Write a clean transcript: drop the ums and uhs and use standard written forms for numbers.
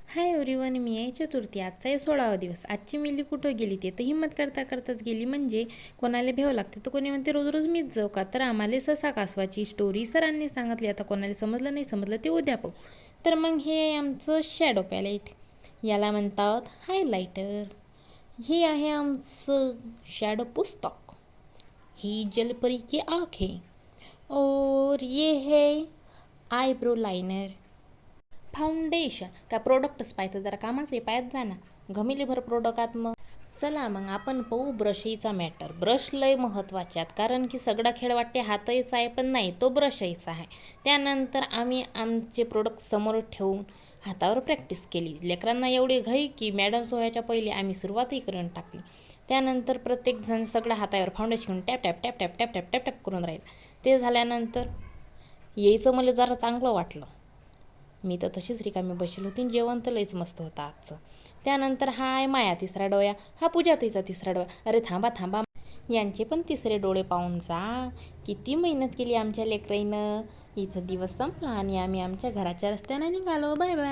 Hi everyone, मी आहे चतुर्थी. आजचा आहे 16वा दिवस. आजची मिली कुठं गेली ते तर हिंमत करता करताच गेली. म्हणजे कोणाला भ्यावं लागते तर कोणी म्हणते रोज रोज मीच जाऊ का. तर आम्हाला ससा कासवाची स्टोरी सरांनी सांगितली. आता कोणाला समजलं नाही समजलं ते उद्या पाहू. तर मग हे आहे आमचं शॅडो पॅलेट, याला म्हणतात हायलायटर. हे आहे आमचं शॅडो पुस्तक. ही जलपरी की आंखें. और ये है आयब्रो लाइनर. फाउंडेशन काय प्रोडक्टच पाहिजे जरा कामाचं आहे, पायात जा ना घमिलीभर प्रोडक्ट आत. मग चला मग आपण पाहू ब्रशईचा मॅटर. ब्रश लय महत्त्वाचे आहेत, कारण की सगळा खेळ वाटते हाताईचा आहे, पण नाही, तो ब्रशईचा आहे. त्यानंतर आम्ही आमचे प्रोडक्ट समोर ठेवून हातावर प्रॅक्टिस केली. लेकरांना एवढी घाई की मॅडम सोहायच्या पहिले आम्ही सुरुवातही करून टाकली. त्यानंतर प्रत्येकजण सगळ्या हातावर foundation tap tap tap tap tap tap tap tap करून राहील. ते झाल्यानंतर यायचं मला जरा चांगलं वाटलं. मी तर तशीच रिकामी बसली होती. जेवण तर लईच मस्त होतं आजचं. त्यानंतर हा आहे माया तिसरा डोळा, हा पूजा तिचा तिसरा डोळा. अरे थांबा थांबा, यांचे पण तिसरे डोळे पाहून जा. किती मेहनत केली आमच्या लेकराईनं. इथं दिवस संपला आणि आम्ही आमच्या घराच्या रस्त्याने निघालो. Bye bye.